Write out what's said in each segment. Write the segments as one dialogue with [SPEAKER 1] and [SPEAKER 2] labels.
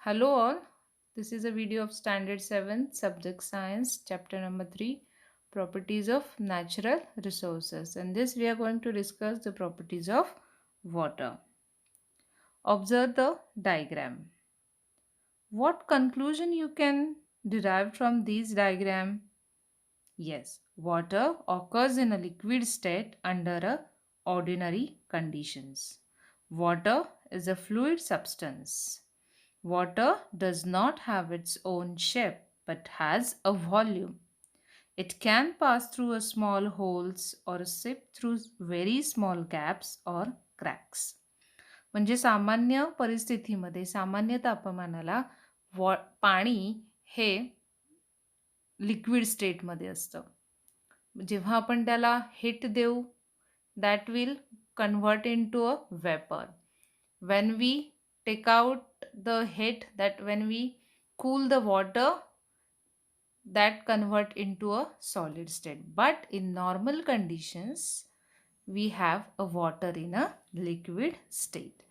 [SPEAKER 1] Hello all, this is a video of Standard 7 Subject Science Chapter number 3 Properties of Natural Resources. In this we are going to discuss the properties of water. Observe the diagram. What conclusion you can derive from these diagram? Yes, water occurs in a liquid state under a ordinary conditions. Water is a fluid substance. Water does not have its own shape but has a volume. It can pass through a small holes or sip through very small gaps or cracks. म्हणजे सामान्य परिस्थितीमध्ये सामान्य तापमानाला पाणी हे liquid स्टेटमध्ये असतं. जेव्हा आपण त्याला हीट देऊ that will convert into a vapour. When we take out the heat, that when we cool the water, that convert into a solid state. But in normal conditions we have a water in a liquid state.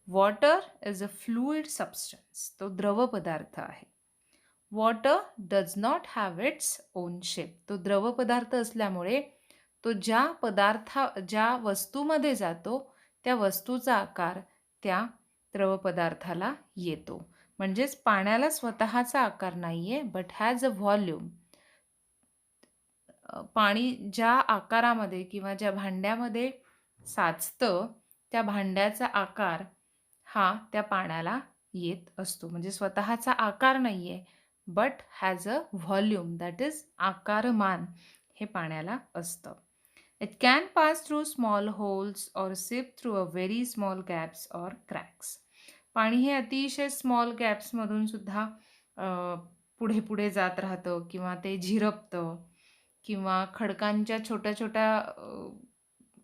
[SPEAKER 1] Water is a fluid substance. तो द्रव पदार्थ आहे. Water does not have its own shape. तो द्रव पदार्थ असल्यामुळे तो ज्या वस्तूमध्ये जातो त्या वस्तूचा आकार त्या द्रव पदार्थाला येतो. म्हणजेच पाण्याला स्वतःचा आकार नाहीये बट हॅज अ व्हॉल्यूम. पाणी ज्या आकारामध्ये किंवा ज्या भांड्यामध्ये साचतं त्या भांड्याचा आकार हा त्या पाण्याला येत असतो. म्हणजे स्वतःचा आकार नाहीये but has a volume that is आकारमान हे पाण्याला असतं. It can pass through small holes or seep through a very small gaps or cracks. पाणी हे अतिशय स्मॉल गॅप्समधून सुद्धा पुढे पुढे जात राहतं किंवा ते झिरपतं किंवा खडकांच्या छोट्या छोट्या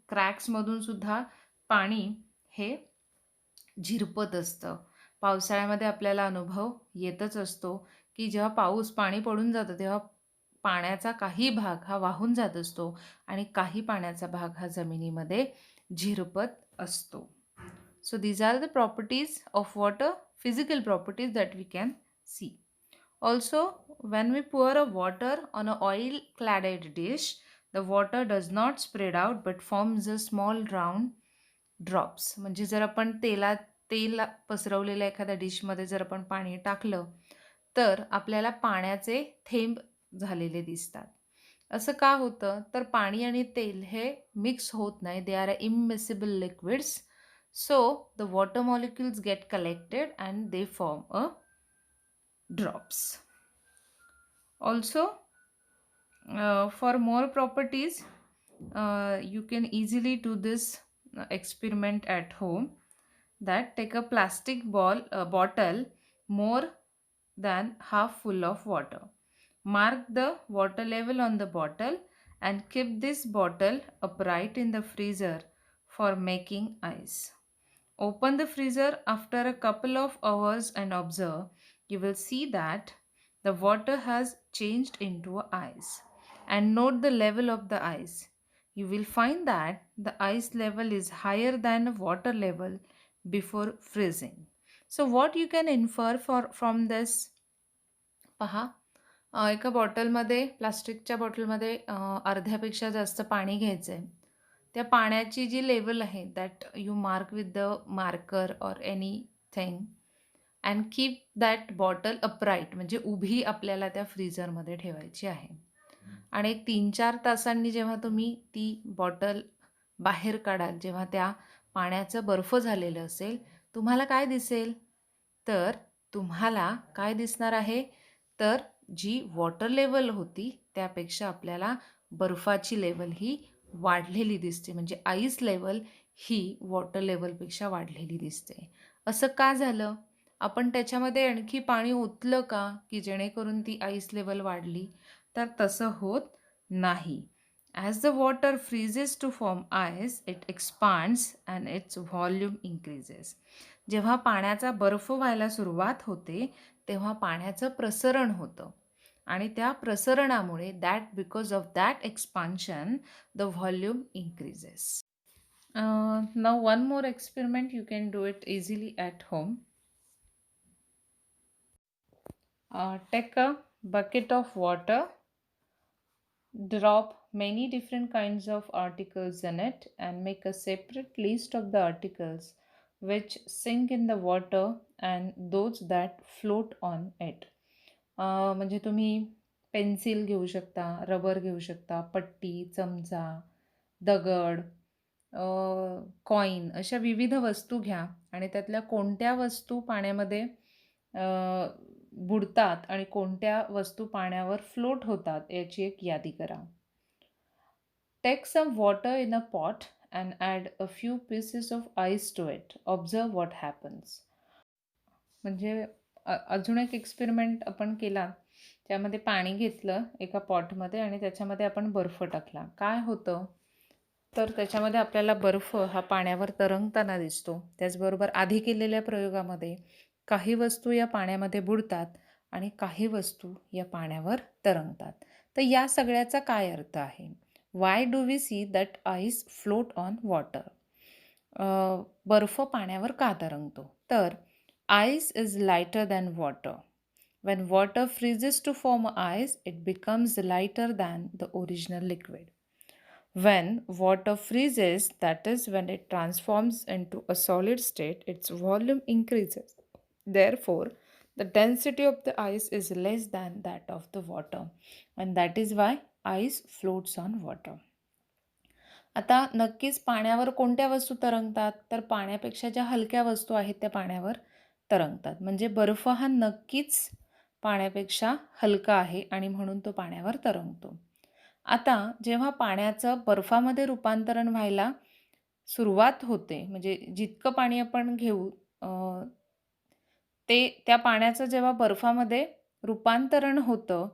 [SPEAKER 1] क्रॅक्समधून सुद्धा पाणी हे झिरपत असतं. पावसाळ्यामध्ये आपल्याला अनुभव येतच असतो की जेव्हा पाणी पडून जातं तेव्हा पाण्याचा काही भाग हा वाहून जात असतो आणि काही पाण्याचा भाग हा जमिनीमध्ये झिरपत असतो. So these are the properties of water, physical properties that we can see. Also, when we pour a water on a oil cladded dish, the water does not spread out but forms a small round drops. म्हणजे जर आपण तेल पसरवलेल्या एखाद्या डिशमध्ये जर आपण पाणी टाकलं तर आपल्याला पाण्याचे थेंब झालेले दिसतात. असं का होतं तर पाणी आणि तेल हे मिक्स होत नाही. They are immiscible liquids. So the water molecules get collected and they form a drops. Also for more properties you can easily do this experiment at home. That take a plastic bottle more than half full of water. Mark the water level on the bottle and keep this bottle upright in the freezer for making ice. Open the freezer after a couple of hours and observe. You will see that the water has changed into ice. And note the level of the ice. You will find that the ice level is higher than water level before freezing. So what you can infer from this? पहा, एका बॉटलमध्ये प्लास्टिकच्या बॉटलमध्ये अर्ध्यापेक्षा जास्त पाणी घ्यायचं आहे. त्या पाण्याची जी लेवल आहे that you mark with the marker or anything and keep that bottle upright. म्हणजे उभी आपल्याला त्या फ्रीझरमध्ये ठेवायची आहे. आणि एक 3-4 तासांनी जेव्हा तुम्ही ती बॉटल बाहेर काढाल, जेव्हा त्या पाण्याचं बर्फ झालेलं असेल, तुम्हाला काय दिसेल? तर तुम्हाला काय दिसणार आहे? तर जी वॉटर लेवल होती त्यापेक्षा आपल्याला बर्फाची लेवल ही वाढलेली दिसते. म्हणजे आईस लेवल ही वॉटर लेवलपेक्षा वाढलेली दिसते. असं का झालं? आपण त्याच्यामध्ये आणखी पाणी ओतलं का की जेणेकरून ती आईस लेवल वाढली? तर तसं होत नाही. As the water freezes to form ice it expands and its volume increases. जेव्हा पाण्याचा बर्फ व्हायला सुरुवात होते तेव्हा पाण्याचं प्रसरण होतं आणि त्या प्रसरणामुळे because of that expansion the volume increases. Now one more experiment you can do it easily at home. Take a bucket of water, drop many different kinds of articles in it, and make a separate list of the articles which sink in the water and those that float on it. म्हणजे तुम्ही pencil घेऊ शकता, rubber घेऊ शकता, पट्टी, चमचा, दगड, coin अशा विविध वस्तू घ्या आणि त्यातल्या कोणत्या वस्तू पाण्यामध्ये अ, बुडतात आणि कोणत्या वस्तू पाण्यावर फ्लोट होतात याची एक यादी करा. Take some water in a pot and add a few pieces of ice to it. Observe what happens. म्हणजे अजून एक एक्सपेरिमेंट आपण केला. त्यामध्ये पाणी घेतलं एका पॉटमध्ये आणि त्याच्यामध्ये आपण बर्फ टाकला. काय होतं? तर त्याच्यामध्ये आपल्याला बर्फ हा पाण्यावर तरंगताना दिसतो. त्याचबरोबर आधी केलेल्या प्रयोगामध्ये काही वस्तू या पाण्यामध्ये बुडतात आणि काही वस्तू या पाण्यावर तरंगतात. तर या सगळ्याचा काय अर्थ आहे? Why do we see that ice float on water? बर्फ पाण्यावर का तरंगतो? तर ice is lighter than water. When water freezes to form ice, it becomes lighter than the original liquid. When water freezes, that is, when it transforms into a solid state, its volume increases. Therefore, the density of the ice is less than that of the water, and that is why ice floats on water. आता नक्कीच पाण्यावर कोणत्या वस्तू तरंगतात? तर पाण्यापेक्षा ज्या हलक्या वस्तू आहेत त्या पाण्यावर तरंगतात. म्हणजे बर्फ हा नक्कीच पाण्यापेक्षा हलका आहे आणि म्हणून तो पाण्यावर तरंगतो. आता जेव्हा पाण्याचं बर्फामध्ये रूपांतरण व्हायला सुरुवात होते, म्हणजे जितकं पाणी आपण घेऊ ते त्या पाण्याचं जेव्हा बर्फामध्ये रूपांतरण होतं,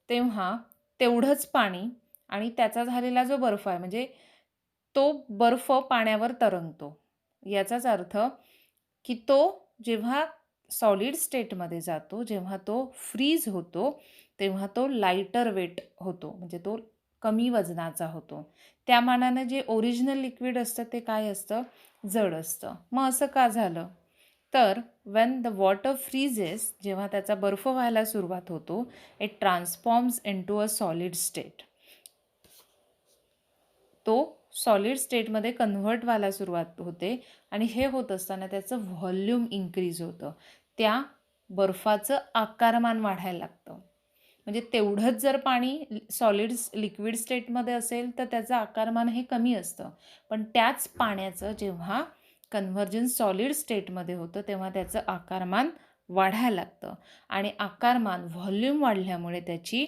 [SPEAKER 1] तेव्हा तेवढंच पाणी आणि त्याचा झालेला जो बर्फ आहे, म्हणजे तो बर्फ पाण्यावर तरंगतो. याचाच अर्थ की तो जेव्हा सॉलिड स्टेटमध्ये जातो, जेव्हा तो फ्रीज होतो, तेव्हा तो लाइटर वेट होतो. म्हणजे तो कमी वजनाचा होतो. त्या मानाने जे ओरिजिनल लिक्विड असतं ते काय असतं? जड असतं. मग असं का झालं? तर वेन द वॉटर फ्रीजेस, जेव्हा त्याचा बर्फ व्हायला सुरुवात होतो, it transforms into a solid state. तो सॉलिड स्टेटमध्ये कन्व्हर्ट व्हायला सुरुवात होते आणि हे होत असताना त्याचं व्हॉल्यूम इन्क्रीज होतं. त्या बर्फाचं आकारमान वाढायला लागतं. म्हणजे तेवढंच जर पाणी सॉलिड लिक्विड स्टेटमध्ये असेल तर त्याचं आकारमान हे कमी असतं. पण त्याच पाण्याचं जेव्हा कन्व्हर्जन सॉलिड स्टेटमध्ये होतं तेव्हा त्याचं आकारमान वाढायला लागतं आणि आकारमान व्हॉल्यूम वाढल्यामुळे त्याची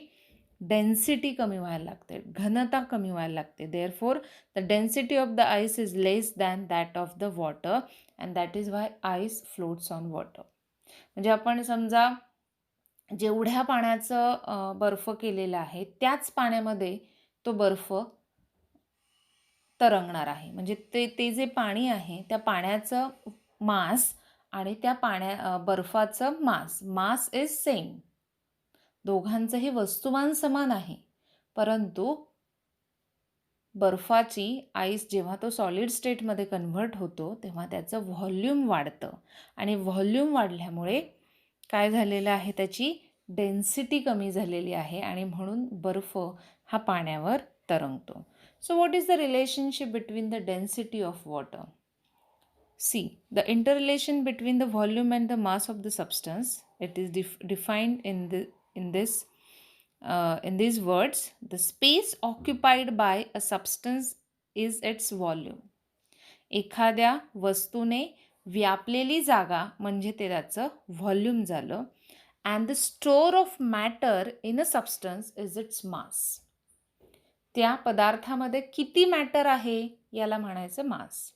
[SPEAKER 1] डेन्सिटी कमी व्हायला लागते, घनता कमी व्हायला लागते. Therefore the density of the ice is less than that of the water and that is why ice floats on water. म्हणजे आपण समजा जेवढ्या पाण्याचं बर्फ केलेलं आहे त्याच पाण्यामध्ये तो बर्फ तरंगणार आहे. म्हणजे ते ते जे पाणी आहे त्या पाण्याचं मास आणि त्या बर्फाचं मास इज सेम. दोघांचंही वस्तुमान समान आहे. परंतु बर्फाची आईस जेव्हा तो सॉलिड स्टेटमध्ये कन्व्हर्ट होतो तेव्हा त्याचं व्हॉल्यूम वाढतं आणि व्हॉल्यूम वाढल्यामुळे काय झालेलं आहे? त्याची डेन्सिटी कमी झालेली आहे आणि म्हणून बर्फ हा पाण्यावर तरंगतो. So what is the relationship between the density of water? See, the interrelation between the volume and the mass of the substance, it is defined in these words: the space occupied by a substance is its volume. एखाद्या वस्तूने व्यापलेली जागा म्हणजे ते त्याचं volume झालं. And the store of matter in a substance is its mass. त्या पदार्थामध्ये किती matter आहे याला म्हणायचं मास.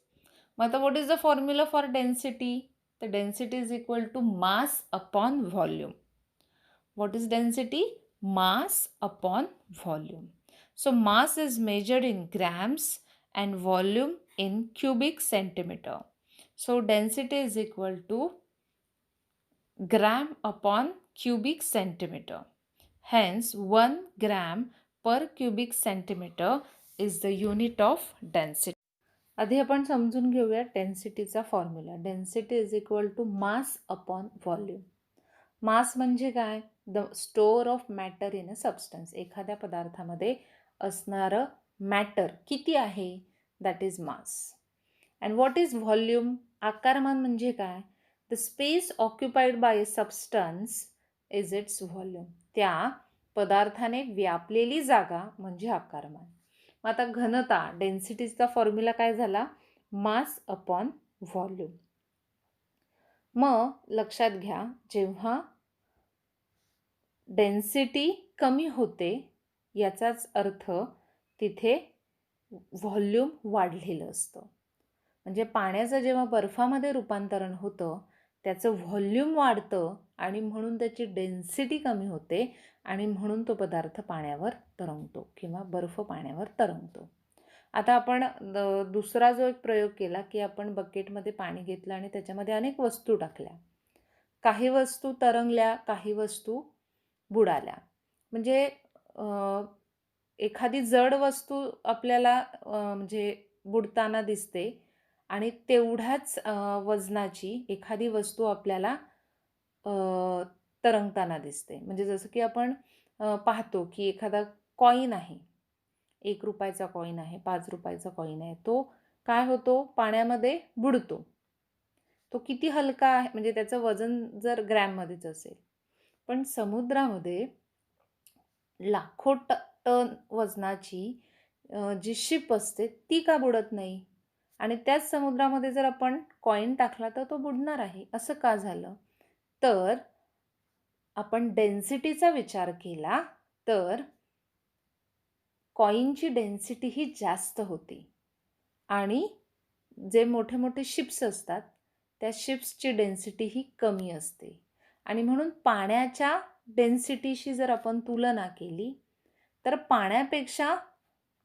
[SPEAKER 1] मग आता what is the formula for density? तर density is equal to mass upon volume. What is density? Mass upon volume. So mass is measured in grams and volume in cubic centimeter. So density is equal to gram upon cubic centimeter. Hence 1 gram per cubic centimeter is the unit of density. आधी आपण समजून घेऊया डेन्सिटीचा formula. Density is equal to mass upon volume. Mass म्हणजे काय? The store of matter in a substance. एखाद्या पदार्थामध्ये असणारं मॅटर किती आहे? That is mass. And what is volume? आकारमान म्हणजे काय? The space occupied by a substance is its volume. त्या पदार्थाने व्यापलेली जागा म्हणजे आकारमान. मग आता घनता, डेन्सिटीचा फॉर्म्युला काय झाला? मास अपॉन व्हॉल्यूम. मग लक्षात घ्या, जेव्हा डेन्सिटी कमी होते याचाच अर्थ तिथे व्हॉल्यूम वाढलेलं असतं. म्हणजे पाण्याचं जेव्हा बर्फामध्ये रूपांतरण होतं त्याचं व्हॉल्यूम वाढतं आणि म्हणून त्याची डेन्सिटी कमी होते आणि म्हणून तो पदार्थ पाण्यावर तरंगतो किंवा बर्फ पाण्यावर तरंगतो. आता आपण दुसरा जो एक प्रयोग केला की आपण बकेटमध्ये पाणी घेतलं आणि त्याच्यामध्ये अनेक वस्तू टाकल्या. काही वस्तू तरंगल्या, काही वस्तू बुडाल्या. म्हणजे एखादी जड वस्तू आपल्याला म्हणजे बुडताना दिसते आणि तेवढ्याच वजनाची एखादी वस्तू आपल्याला अ, तरंगताना दिसते. म्हणजे जसं की आपण पाहतो की एखादा कॉईन आहे, ₹1 कॉईन आहे, ₹5 कॉईन आहे. तो काय होतो? पाण्यामध्ये बुडतो. तो किती हलका आहे, म्हणजे त्याचं वजन जर ग्रॅममध्येच असेल. पण समुद्रामध्ये लाखो टन वजनाची जी शिप असते ती का बुडत नाही? आणि त्याच समुद्रामध्ये जर आपण कॉईन टाकला तर तो बुडणार आहे. असं का झालं? तर आपण डेन्सिटीचा विचार केला तर कॉईनची डेन्सिटी ही जास्त होती आणि जे मोठे मोठे शिप्स असतात त्या शिप्सची डेन्सिटी ही कमी असते आणि म्हणून पाण्याच्या डेन्सिटीशी जर आपण तुलना केली तर पाण्यापेक्षा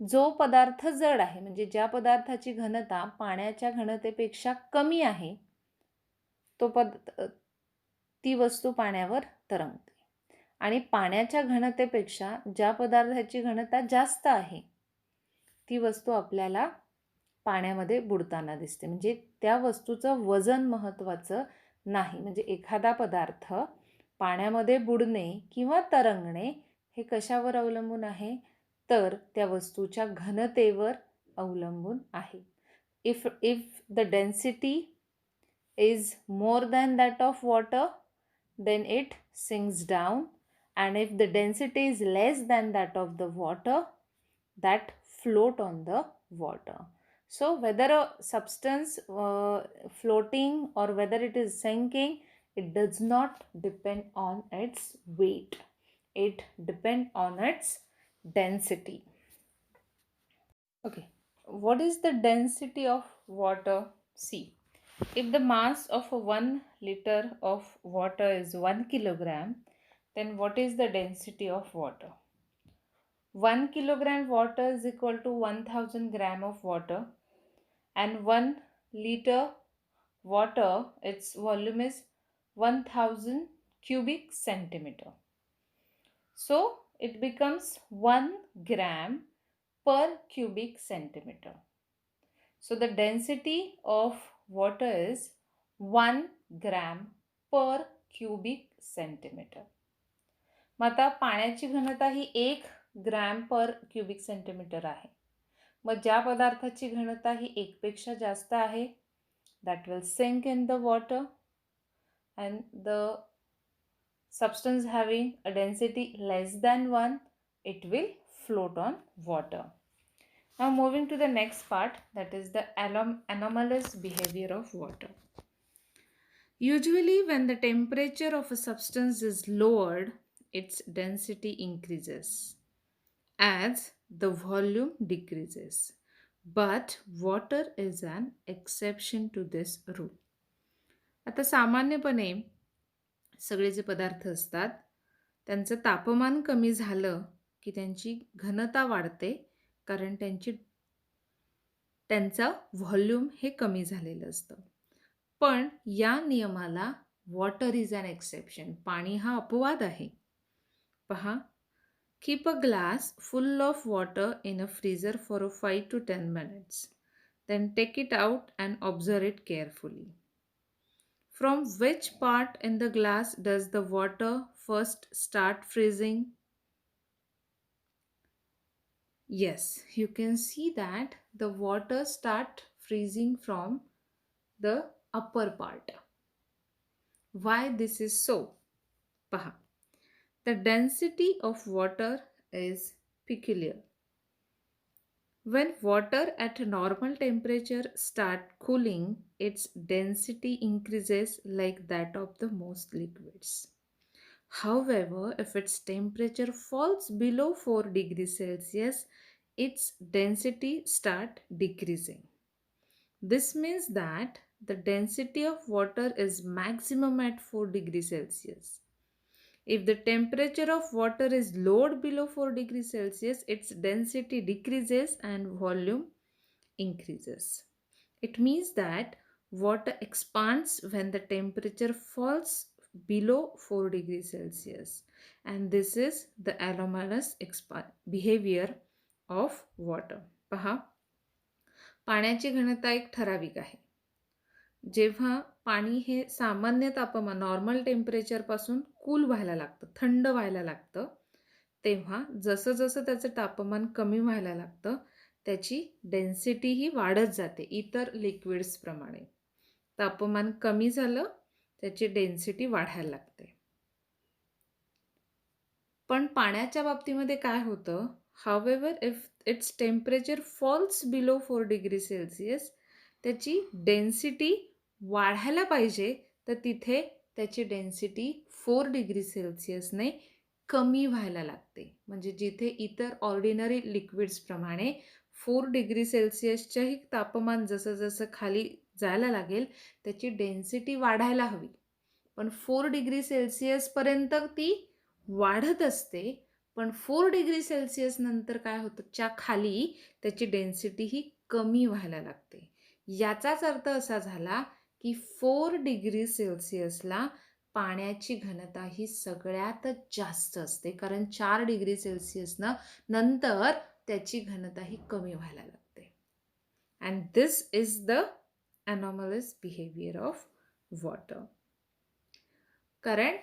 [SPEAKER 1] जो पदार्थ जड आहे, म्हणजे ज्या पदार्थाची घनता पाण्याच्या घनतेपेक्षा कमी आहे, ती वस्तू पाण्यावर तरंगते. आणि पाण्याच्या घनतेपेक्षा ज्या पदार्थाची घनता जास्त आहे ती वस्तू आपल्याला पाण्यामध्ये बुडताना दिसते. म्हणजे त्या वस्तूचं वजन महत्त्वाचं नाही. म्हणजे एखादा पदार्थ पाण्यामध्ये बुडणे किंवा तरंगणे हे कशावर अवलंबून आहे? तर त्या वस्तूच्या घनतेवर अवलंबून आहे. If the density is more than that of water, then it sinks down, and if the density is less than that of the water, that float on the water. So whether a substance floating or whether it is sinking, it does not depend on its weight. It depends on its density. Okay, what is the density of water? See, if the mass of 1 liter of water is 1 kilogram, then what is the density of water? 1 kilogram water is equal to 1000 gram of water, and 1 liter water, its volume is 1000 cubic centimeter. So it becomes 1 gram per cubic centimeter. So the density of water is 1 gram per cubic centimeter. मग आता पाण्याची घनता ही 1 gram per cubic centimetre आहे. मग ज्या पदार्थाची घनता ही 1 पेक्षा जास्त आहे that will sink in the water, and the substance having a density less than 1, it will float on water. Now moving to the next part, that is the anomalous behavior of water. Usually when the temperature of a substance is lowered, its density increases as the volume decreases. But water is an exception to this rule. आता सामान्यपणे सगळे जे पदार्थ असतात त्यांचं तापमान कमी झालं की त्यांची घनता वाढते, कारण त्यांचं व्हॉल्यूम हे कमी झालेलं असतं. पण या नियमाला वॉटर इज अन एक्सेप्शन, पाणी हा अपवाद आहे. पहा, keep a glass full of water in a freezer for 5 to 10 minutes. Then take it out and observe it carefully. From which part in the glass does the water first start freezing? Yes, you can see that the water start freezing from the upper part. Why this is so? Paha. The density of water is peculiar. When water at normal temperature start cooling, its density increases like that of the most liquids. However, if its temperature falls below 4 degrees Celsius, its density start decreasing. This means that the density of water is maximum at 4 degrees Celsius. If the temperature of water is lowered below 4 degrees Celsius, its density decreases and volume increases. It means that water expands when the temperature falls below 4 degrees Celsius. And this is the anomalous behavior of water. पहा, पाण्याची घनता एक ठराविक आहे. जेव्हा पाणी हे सामान्य तापमान नॉर्मल टेम्परेचरपासून कूल व्हायला लागतं, थंड व्हायला लागतं, तेव्हा जसं जसं त्याचं तापमान कमी व्हायला लागतं त्याची डेन्सिटी ही वाढत जाते इतर लिक्विड्सप्रमाणे. तापमान कमी झालं त्याची डेन्सिटी वाढायला लागते. पण पाण्याच्या बाबतीमध्ये काय होतं? However if its temperature falls below 4 degree Celsius, त्याची डेन्सिटी वाढायला पाहिजे, तर तिथे त्याची डेन्सिटी 4 डिग्री सेल्सिअसने कमी व्हायला लागते. म्हणजे जिथे इतर ऑर्डिनरी लिक्विड्सप्रमाणे 4 डिग्री सेल्सिअसच्याही तापमान जसं जसं खाली जायला लागेल त्याची डेन्सिटी वाढायला हवी. पण 4 डिग्री सेल्सिअसपर्यंत ती वाढत असते. पण 4 डिग्री सेल्सिअस नंतर काय होतं, च्या खाली त्याची डेन्सिटी ही कमी व्हायला लागते. याचाच अर्थ असा झाला की 4 डिग्री सेल्सिअसला पाण्याची घनता ही सगळ्यात जास्त असते, कारण 4 डिग्री सेल्सिअसनं नंतर त्याची घनता ही कमी व्हायला लागते. And this is the anomalous behavior of water. कारण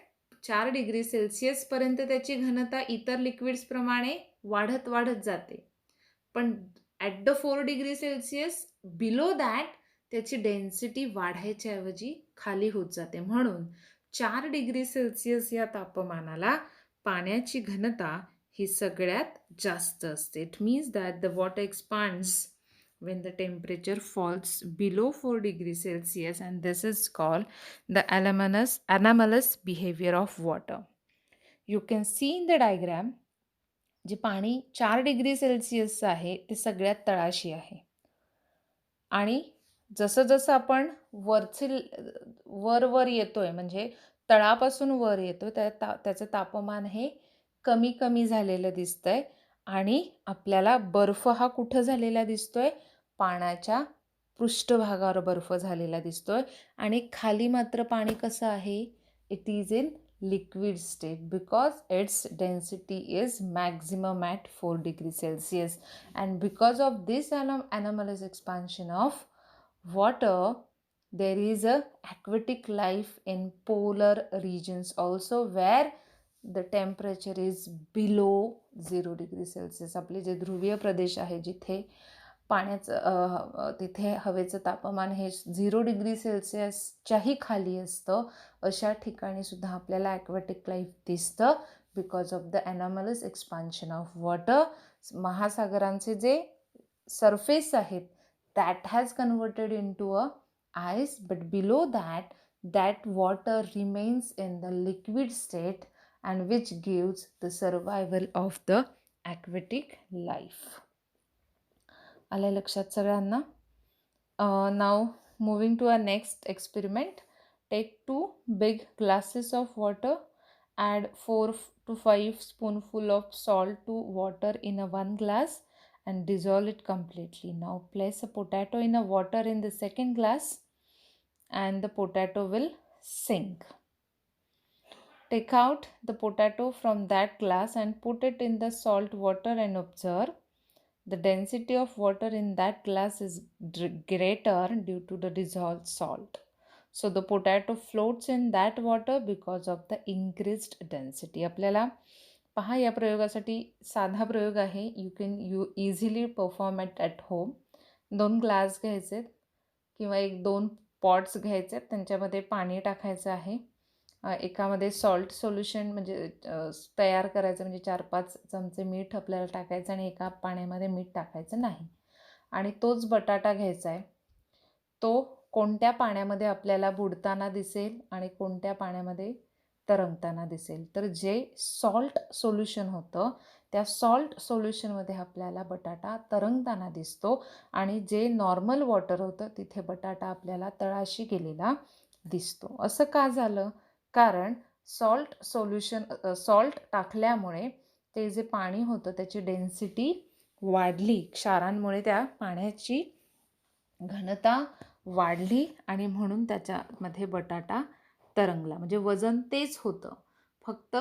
[SPEAKER 1] 4 डिग्री सेल्सिअस पर्यंत त्याची घनता इतर लिक्विड्सप्रमाणे वाढत वाढत जाते. पण at the 4 degree Celsius below that त्याची डेन्सिटी वाढायच्या ऐवजी खाली होत जाते. म्हणून 4 डिग्री सेल्सिअस या तापमानाला पाण्याची घनता ही सगळ्यात जास्त असते. It means that the water expands when the temperature falls below 4 degrees Celsius, and this is called the anomalous behavior of water. You can see in the diagram, जे पाणी 4 डिग्री सेल्सिअसचं आहे ते सगळ्यात तळाशी आहे. आणि जसं जसं आपण वर येतोय, म्हणजे तळापासून वर येतो, त्याचं तापमान हे कमी कमी झालेलं दिसतंय. आणि आपल्याला बर्फ हा कुठं झालेला दिसतोय? पाण्याच्या पृष्ठभागावर बर्फ झालेला दिसतोय. आणि खाली मात्र पाणी कसं आहे? It is in liquid state because its density is maximum at 4 degrees Celsius. And because of this anomalous expansion of water, there is a aquatic life in polar regions also, where the temperature is below 0 degrees Celsius. आपले जे ध्रुवीय प्रदेश आहे जिथे पाण्याचं तिथे हवेचं तापमान हे 0 डिग्री सेल्सिअसच्याही खाली असतं, अशा ठिकाणी सुद्धा आपल्याला ॲक्वॅटिक लाईफ दिसतं because of the anomalous expansion of water. महासागरांचे जे सरफेस आहेत that has converted into a ice, but below that water remains in the liquid state and which gives the survival of the aquatic life. आलं लक्षात सगळ्यांना? Now moving to a next experiment. Take 2 big glasses of water, add 4 to 5 spoonful of salt to water in a 1 glass and dissolve it completely. Now place a potato in a water in the second glass and the potato will sink. Take out the potato from that glass and put it in the salt water and observe. The density of water in that glass is greater due to the dissolved salt. So the potato floats in that water because of the increased density. आपल्याला पहा, या प्रयोगासाठी साधा प्रयोग आहे. You easily perform at home. 2 glass घ्यायचे किंवा 1-2 pots घ्यायचे, त्यांच्यामध्ये पाणी टाकायचं आहे. एकामध्ये सॉल्ट सोल्युशन म्हणजे तयार करायचं, म्हणजे 4-5 चमचे मीठ आपल्याला टाकायचं आणि एका पाण्यामध्ये मीठ टाकायचं नाही. आणि तोच बटाटा घ्यायचा आहे. तो कोणत्या पाण्यामध्ये आपल्याला बुडताना दिसेल आणि कोणत्या पाण्यामध्ये तरंगताना दिसेल. तर जे सॉल्ट सोल्युशन होतं त्या सॉल्ट सोल्युशनमध्ये आपल्याला बटाटा तरंगताना दिसतो आणि जे नॉर्मल वॉटर होतं तिथे बटाटा आपल्याला तळाशी गेलेला दिसतो. असं का झालं? कारण सॉल्ट टाकल्यामुळे ते जे पाणी होतं त्याची डेन्सिटी वाढली. क्षारांमुळे त्या पाण्याची घनता वाढली आणि म्हणून त्याच्यामध्ये बटाटा तरंगला. म्हणजे वजन तेच होतं, फक्त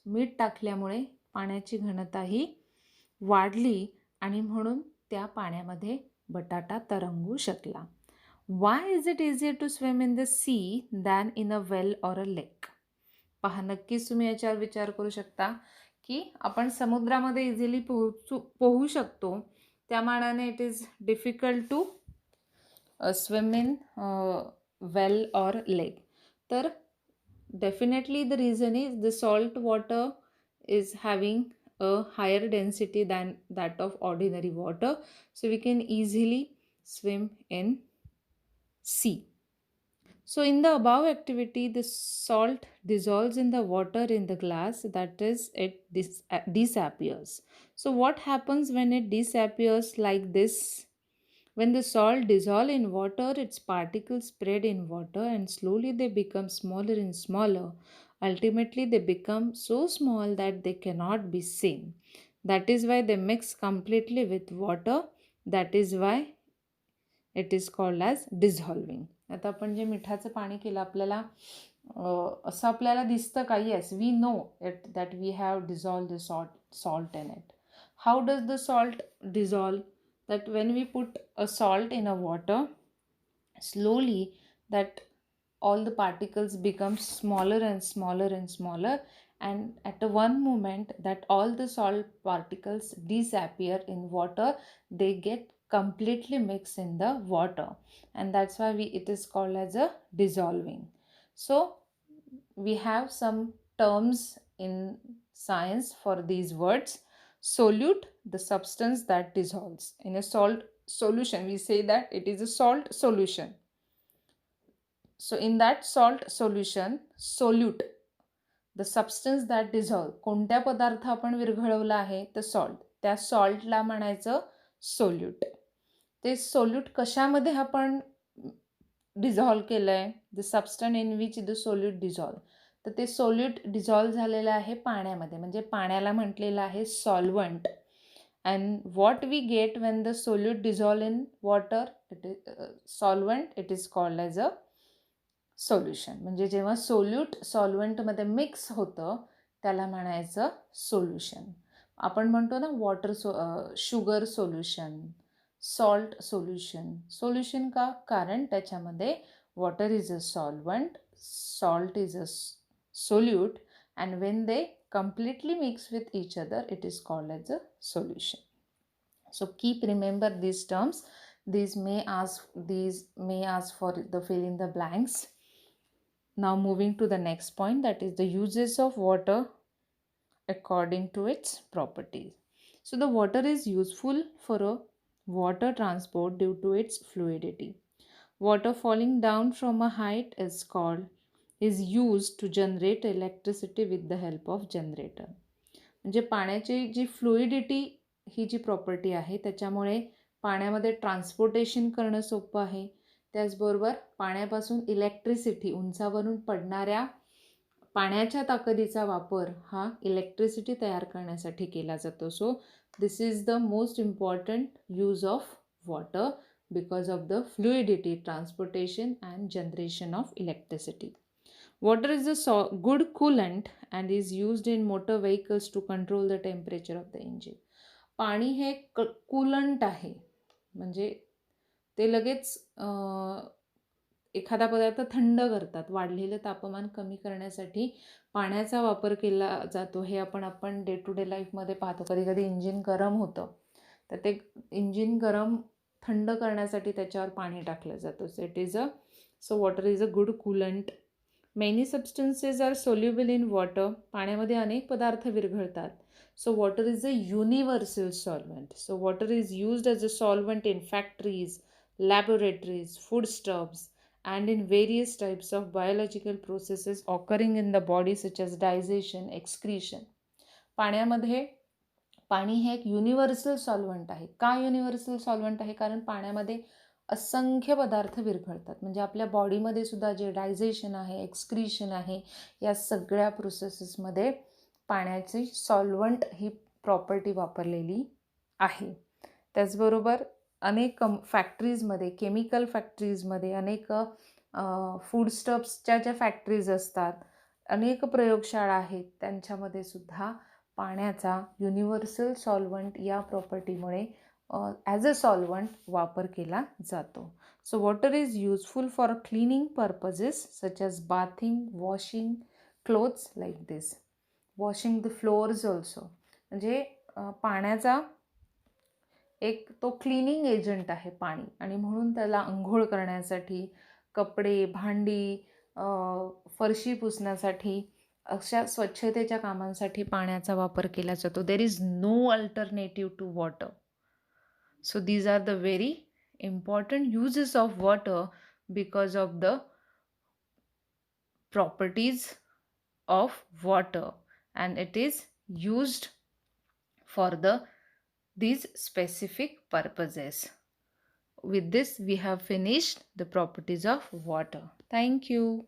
[SPEAKER 1] मीठ टाकल्यामुळे पाण्याची घनताही वाढली आणि म्हणून त्या पाण्यामध्ये बटाटा तरंगू शकला. Why is it easier to swim in the sea than in a well or a lake? पहा, नक्कीच तुम्ही याच्यावर विचार करू शकता की आपण समुद्रामध्ये इझिली पोहू शकतो, त्या मानाने it is difficult to swim in well or lake. तर definitely the reason is the salt water is having a higher density than that of ordinary water, so we can easily swim in sea. So in the above activity, the salt dissolves in the water in the glass, that is it disappears. So what happens when it disappears like this? When the salt dissolves in water, its particles spread in water and slowly they become smaller and smaller. Ultimately, they become so small that they cannot be seen. That is why they mix completely with water. That is why it is called as dissolving. आता आपण जे मिठाचं पाणी केलं, आपल्याला असं आपल्याला दिसतं का? Yes, we know it that we have dissolve the salt in it. How does the salt dissolve? That when we put a salt in a water, slowly that all the particles become smaller and smaller and smaller, and at one moment that all the salt particles disappear in water, they get completely mixed in the water, and that's why it is called as a dissolving. So we have some terms in science for these words. Solute, the substance that dissolves. In a salt solution, we say that it is a salt solution. So in that salt solution, solute, the substance that dissolve. कोणत्या पदार्थ आपण विरघळवला आहे? तर salt. त्या सॉल्टला म्हणायचं solute. ते solute कशामध्ये आपण डिझॉल्व केलं आहे? The substance in which the solute dissolve. तर ते सोल्यूट डिझॉल्व झालेलं आहे पाण्यामध्ये, म्हणजे पाण्याला म्हटलेलं आहे solvent. And what we get when the solute dissolve in water, it is solvent, it is called as a solution. म्हणजे जेव्हा सोल्यूट सॉल्वंटमध्ये मिक्स होतं त्याला म्हणायचं सोल्युशन. आपण म्हणतो ना water sugar solution, salt solution. Solution का? कारण त्याच्यामध्ये water is a solvent, salt is a solute, and when they completely mix with each other, it is called as a solution. So keep remember these terms. These may ask for the fill in the blanks. Now moving to the next point, that is the uses of water according to its properties. So the water is useful for a water transport due to its fluidity. Water falling down from a height is used to generate electricity with the help of generator. म्हणजे पाण्याची जी fluidity ही जी property आहे त्याच्यामुळे पाण्यामध्ये transportation करणं सोपं आहे. त्याचबरोबर पाण्यापासून इलेक्ट्रिसिटी, उंचावरून पडणाऱ्या पाण्याच्या ताकदीचा वापर हा इलेक्ट्रिसिटी तयार करण्यासाठी केला जातो. So this is the most important use of water because of the fluidity, transportation and generation of electricity. Water is a good coolant and is used in motor vehicles to control the temperature of the engine. पाणी हे coolant आहे, म्हणजे ते लगेच एखादा पदार्थ थंड करतात. वाढलेलं तापमान कमी करण्यासाठी पाण्याचा वापर केला जातो. हे आपण डे टू डे लाईफमध्ये पाहतो. कधी-कधी इंजिन गरम होतं. तर ते इंजिन गरम थंड करण्यासाठी त्याच्यावर पाणी टाकलं जातं. So water is a good coolant. Many substances are soluble in water. पाण्यामध्ये अनेक पदार्थ विरघळतात. So water is a universal solvent. So water is used as a solvent in factories, laboratories, food stops and in various types of biological processes occurring in the body such as digestion, excretion. पाण्यामध्ये पाणी हे एक universal solvent आहे. का universal solvent आहे? कारण पाण्यामध्ये असंख्य पदार्थ विरघळतात. म्हणजे आपल्या बॉडीमध्ये सुद्धा जे डायजेशन आहे, एक्सक्रीशन आहे, या सगळ्या प्रोसेसेसमध्ये पाण्याची सॉल्व्हंट ही प्रॉपर्टी वापरलेली आहे. त्याचबरोबर अनेक फॅक्टरीजमध्ये, केमिकल फॅक्टरीजमध्ये, अनेक फूड स्टफ्सच्या ज्या फॅक्टरीज असतात, अनेक प्रयोगशाळा आहेत, त्यांच्यामध्ये सुद्धा पाण्याचा युनिव्हर्सल सॉल्व्हंट या प्रॉपर्टीमुळे ॲज अ सॉल्व्हंट वापर केला जातो. So water is useful for cleaning purposes such as bathing, washing clothes like this, washing the flowers also. म्हणजे पाण्याचा एक तो क्लिनिंग एजंट आहे पाणी, आणि म्हणून त्याला अंघोळ करण्यासाठी, कपडे, भांडी, फरशी पुसण्यासाठी, अशा स्वच्छतेच्या कामांसाठी पाण्याचा वापर केला जातो. There is no alternative to water. So these are the very important uses of water because of the properties of water, and it is used for these specific purposes. With this, we have finished the properties of water. Thank you.